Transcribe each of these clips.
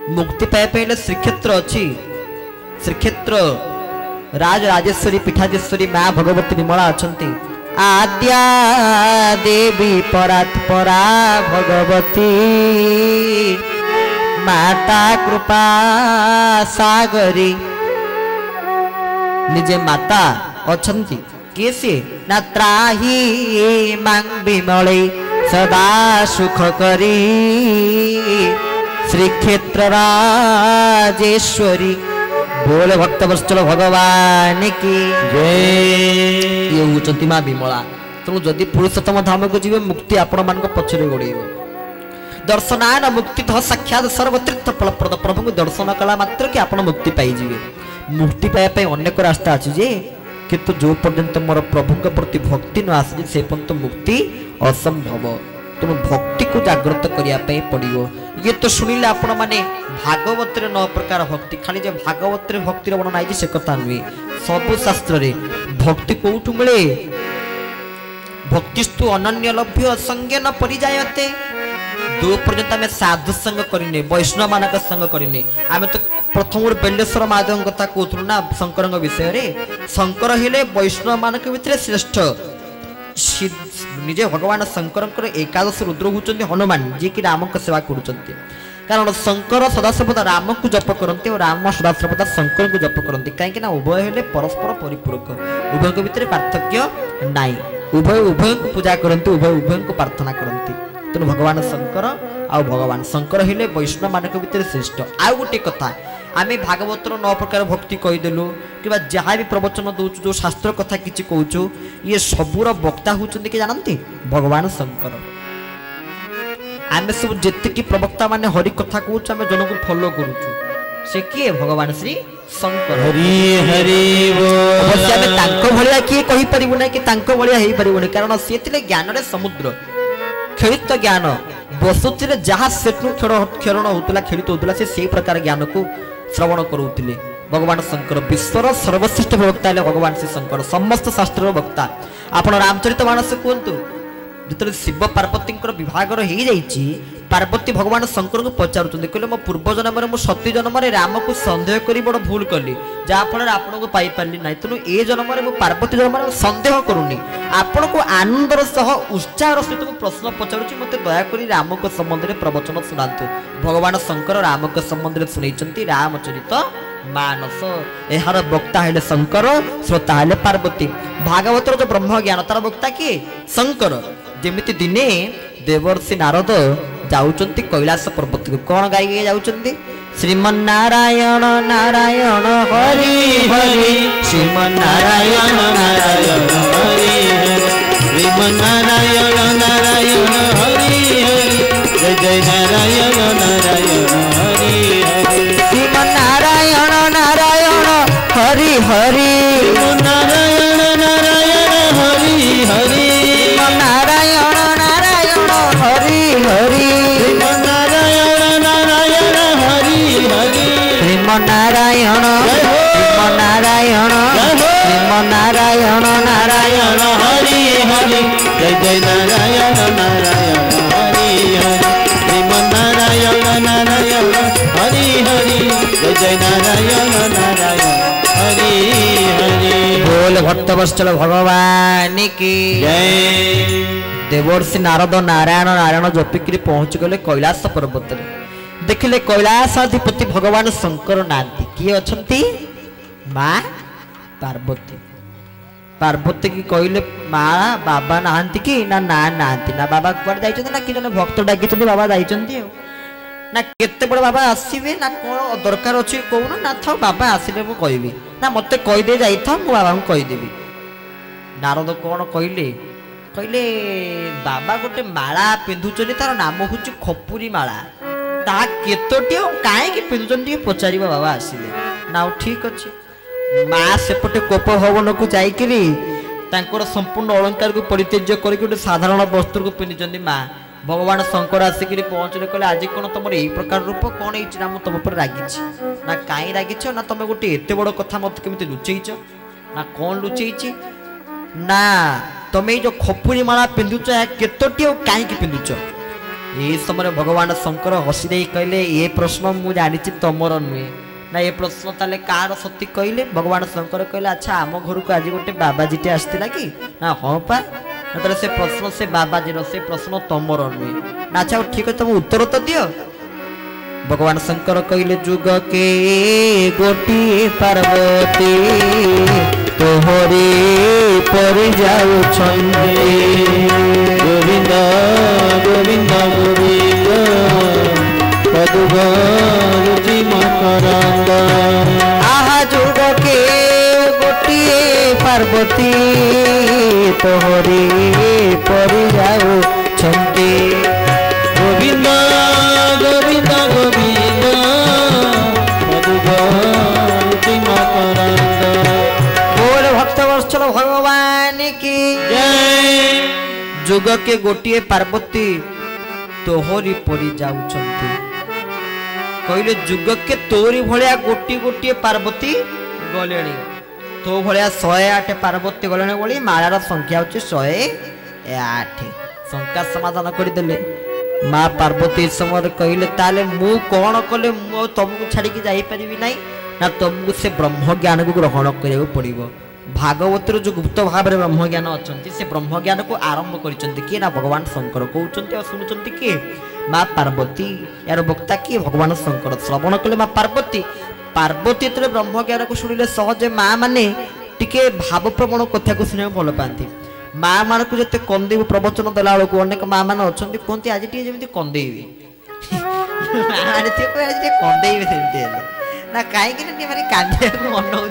मुक्ति पाइबा श्रीक्षेत्र अच्छी श्रीक्षेत्र राज राजेश्वरी पीठाधीश्वरी माँ भगवती विमला अच्छा आद्या देवी परात्परा भगवती माता कृपा सागरी निजे माता अच्छी किए सी ना त्राही मांग विमले सदा सुख करी श्रीक्षेत्र राजेश्वरी बोले भक्त वत्सल भगवान की जय। ये होती माँ विमला तेणु जदि पुरुषोत्तम धाम को जी मुक्ति आपण मान पछरे गोड़ दर्शनान मुक्ति साक्षात सर्वतीर्थ फलप्रद प्रभु को दर्शन कला मात्र कि आप मुक्ति पाइबे मुक्ति पाइबा अनेक रास्ता अच्छी जे किंतु जो पर्यंत मोर प्रभु प्रति भक्ति न आसी से पर्यंत मुक्ति असंभव तेणु भक्ति को जागृत करने पड़ो। ये तो शुणिले आपण मैंने भागवत 9 प्रकार भक्ति खाली जो भागवत भक्तिर वर्णना है से कथा नुहे सबु शास्त्र रे भक्ति कौटू मिले भक्तिस्तु अनन्य लभ्य संज्ञ न परिजायते दो पर्यंत आम साधु संग करें वैष्णव मान संग करें आम तो प्रथम बेलेश्वर महादेव कथा कहूँ ना शंकर विषय रे शंकर हेले वैष्णव मान भितर श्रेष्ठ निजे भगवान शंकर एकादश रुद्र होती हनुमान जी कि राम को सेवा कर कारण शंकर सदासर्वदा राम को जप करते और राम सदासर्वदा शंकर को जप करते कहीं उभय हेले परस्पर परिपूरक उभय भितर पार्थक्य नाई उभय उभय को पूजा करते उभय उभय को प्रार्थना करते तेणु भगवान शंकर आ भगवान शंकर हेले वैष्णव मान भितर श्रेष्ठ आउ गोटे कथा आम भागवतर 9 प्रकार भक्ति कहीदेलु कि जहाँ भी प्रवचन दौचु जो शास्त्र कथा किसी कहूँ ये सबूर वक्ता होती कि जानते भगवान शंकर आम सब जी प्रवक्ता माने हरि कथा कहूँ आम जन को फॉलो करुचु से किए भगवान श्री शंकर हरि हरि भाया किए कहीपरू ना कि भाया हो पार कारण सी ज्ञान समुद्र खेलित ज्ञान बसुतिर जहाँ से खेरण होता खेलित होता से प्रकार ज्ञान को श्रवण करुले भगवान शंकर विश्वर सर्वश्रेष्ठ वक्ता भगवान श्री शंकर समस्त शास्त्र वक्ता आपण रामचरित मानस कहतु जो शिव पार्वती विभागर हो जाइए पार्वती भगवान शंकर को पचार कहले मो पूर्व जन्म में सती जन्म में राम को सन्देह कर बड़ भूल कली जहाँफल आपण को पाइपारि ना तेणु ए जन्म में पार्वती जन्म में सन्देह करूनी आपण को आनंदर सह उत्साह सहित प्रश्न पचारुची मत दयाकोरी राम को संबंध में प्रवचन शुणातु भगवान शंकर राम को संबंध में शुणी रामचरित मानस यार वक्ता है शंकर श्रोता है पार्वती भागवतर जो ब्रह्म ज्ञान तार वक्ता किए शंकर जमिति दिने देवर्षि नारद जाउचंती कैलाश पर्वत को कौन गाई जाउचंती श्रीमन्नारायण नारायण हरि हरि श्रीमन्नारायण नारायण हरि हरि श्रीमन्नारायण नारायण हरि हरि जय जय नारायण नारायण हरि हरि श्रीमन्नारायण नारायण हरि हरि नारायण नारायण हरि हरि नारायण नारायण हरि हरि नारायण नारायण हरि हरि श्रीमन्नारायण श्रीमन्नारायण श्रीमन्नारायण नारायण हरि हरि जय जय नारायण नारायण हरि हरि श्रीमन्नारायण नारायण हरि हरि जय जय नारायण नारायण हरि हरि बोल भक्त वत्सल भगवान की जय। देवर्षि नारद नारायण नारायण जपिकी पहुंच गले कैलाश पर्वत देखिले कैलाशाधिपति भगवान शंकर नांती किए अच्छी माँ पार्वती पार्वती की कहले माँ बाबा नहांती कि ना नहांती ना बाबा कुआड़े जाइछन्ति ना कि जने भक्त डाकी बाबा जाइछन्ति ना केते बड़ बाबा आसीबे ना कोन दरकार अछि कोन ना था बाबा आसिले मु कहबी ना मते कहि दे जाई था मु बाबा को कहि देबी नारद कोन कहले कहले बाबा गोटे माला पिंधुचनी तार नाम होची खपुरी माला ता केतोटी काहे कि पिंधुचनी पचारिबा बाबा आसिले ना ठीक अछि माँ सेपटे कोप भवन को जाइकरी तांकर संपूर्ण अलंकार को परित्यज्य करके गोटे साधारण वस्त्र को पिंधुचंदी माँ भगवान शंकर आसिक पहुँचले कहले आज कौन तुम यही प्रकार रूप कौन ना तुम पर रागी ना कहीं रागिछ ना तुम गोटे एत बड़ कथा मत केमी लुचेच ना कौन लुचेच ना तुम जो खपुरी माला पिंधुच केतोटी कहीं पिंधुच यही समय भगवान शंकर हसी दे कहले ये प्रश्न मु जानी तमर नुहे ना ये प्रश्न ताले कार सती कहले भगवान शंकर कहले अच्छा आम घर को आज गोटे बाबाजीटे आसला कि ना हाँ पा से प्रश्न से बाबाजी से प्रश्न तमर नुहे ना अच्छा ठीक है तुम उत्तर तो दियो भगवान शंकर कहले जुग के गोटी पार्वती तोहरे पर जाऊ गोविंद गोविंद गोविंद पदुगरुचि मकरंद आहा जुग के गोटी पार्वती तोहरे पर जाऊ गोविंद गोविंद गोविंद पदुगरुचि मकरंद बोल भक्त वत्सल भगवान की जय जुग के गोटिए पार्वती तोहरी परी जाउछंती कहले जुग के तोरी भलिया गोटी गोटिए पार्वती गलेणी तो भलिया 108 पार्वती गलेणी बोली मालार संख्या होची 108 शंका समाधान कर देले माँ पार्वती समय कहले ताले मु कौन कले मु तुमको छाड़ी के जाई परिबी नाही ना तुमको से ब्रह्म ज्ञान को ग्रहण करियो पड़िबो भागवत जो गुप्त भाव में ब्रह्म ज्ञान अच्छा से ब्रह्म ज्ञान को आरंभ कर ना भगवान शंकर कहते शुणुंट किए माँ पार्वती यार वक्ता किए भगवान शंकर श्रवण कले माँ पार्वती पार्वती तो ब्रह्म ज्ञान को शुणिले सहज माँ मैंने टिके भावप्रवण कथा को शुणा भल पाती माँ मान को जिते कंदेव प्रवचन देला बेलू अनेक माँ मैंने अच्छा कहते आज टे जमी कंदेबी कंदेबी ना कहीं कांदे मन हो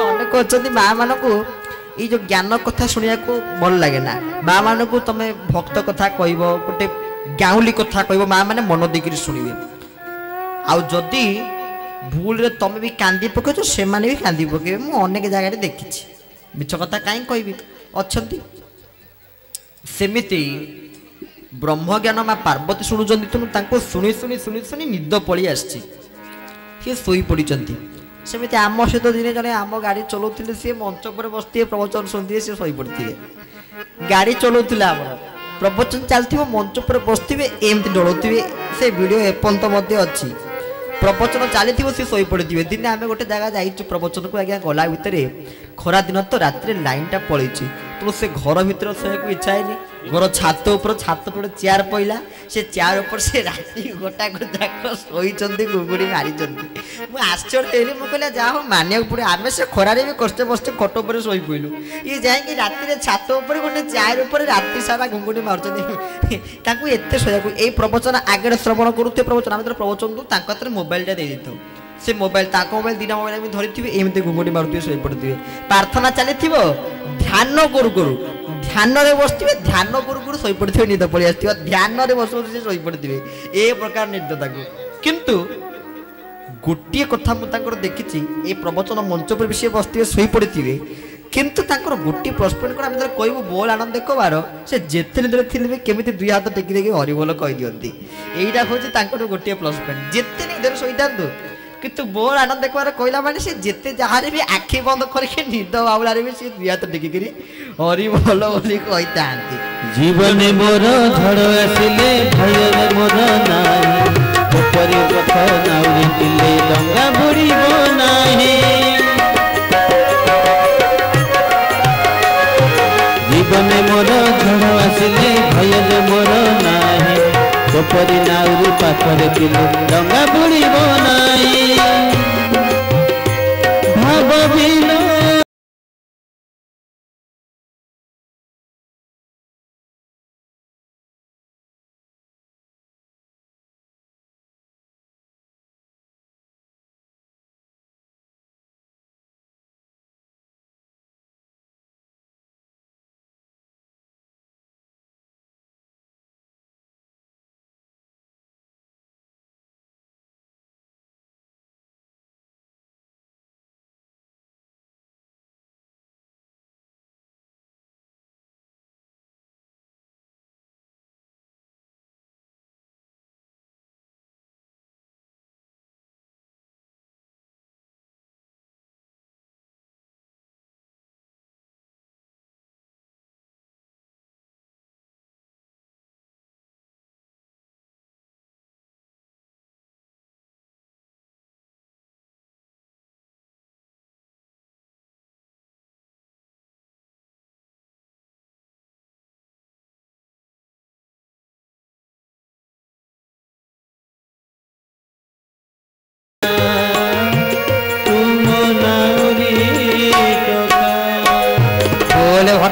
अनेक अच्छा माँ मान को ये जो ज्ञान कथा शुणा को भल लगे ना माँ मान को तुम भक्त कथा कह गोटे गाउली कथा कह माँ मैंने मन देकर शुणे आदि भूल रे तुम भी कांदी पक से भी कांदी पके अनेक जगह देखी मिछ कथा कहीं कहबी अच्छा सेमती ब्रह्म ज्ञान माँ पार्वती शुणुंट तेणु शुणी शुणी शुणी शुणी निद पड़ी आसी शोई पड़ी सेमती आम सहित दिने जड़े आम गाड़ी चलाऊे सी मंच पर बसते प्रवचन शुणुए सी शई पड़े गाड़ी चलाऊला आम प्रवचन चलती मंच पर बसते एमती डलुवे से वीडियो एपर्त अच्छी प्रवचन चली सी शई पड़े दिने आम गोटे जगह जाइए प्रवचन को आज्ञा गला भितर खरा दिन तो रात लाइन टा पलि तेणु से घर भर शोक इच्छा है घर छात छात पर चेयर पड़ा से चेयर ऊपर से राति गोटा जाक शोई गुगुड़ी मारी मुझे आश्चर्य मुझे जहाँ मानिया पड़े आम से खरारे भी कष्ट बस्ते खट पर शोई पड़लू ये जाए राति छात गोटे चेयर पर राति सारा घुंगुड़ी मार्च एत शोक ये प्रवचन आगे श्रवण करुवे प्रवचन आम प्रवचन हाथ में मोबाइलटा दे देता से मोबाइल मोबाइल दीटा मोबाइल धरी एमती घुंगुड़ी मारुवे शोई पड़े प्रार्थना चली ध्यान करू करू ध्यान बसते ध्यान करू करू शई पड़े निद पलि आस ध्यान बस शई पड़े ए प्रकार निद किंतु गोटे कथा मुझे देखी ये प्रवचन मंच पर भी सी बसते शई पड़े किंतु गोटे प्लस पॉइंट कौन आम कहूँ बोल आनंद देखबार से जिते निदर थे केमी दुई हाथ टेकी देखिए हरिबोल कही दिखती यहीटा हूँ गोटे प्लस पॉइंट जिते निदर शई था किंतु बोल आनंद देखबार कहला माने से जिते जहाँ भी आखि बंद करके निद बाउला भी सी दुई हाथ टेकिक हरिबोल बोली कही था जीवन मोर झड़ आसिले भय मोर नाही पोखरी पथ नाउरी तिले डंगा बुड़ीबो नाही जीवन मोर झड़ आसिले भय मोर नाही पोखरी नाउरी पाखरे तिले डंगा बुड़ीबो नाही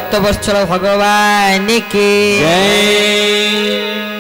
भक्त वत्सल भगवान की जय।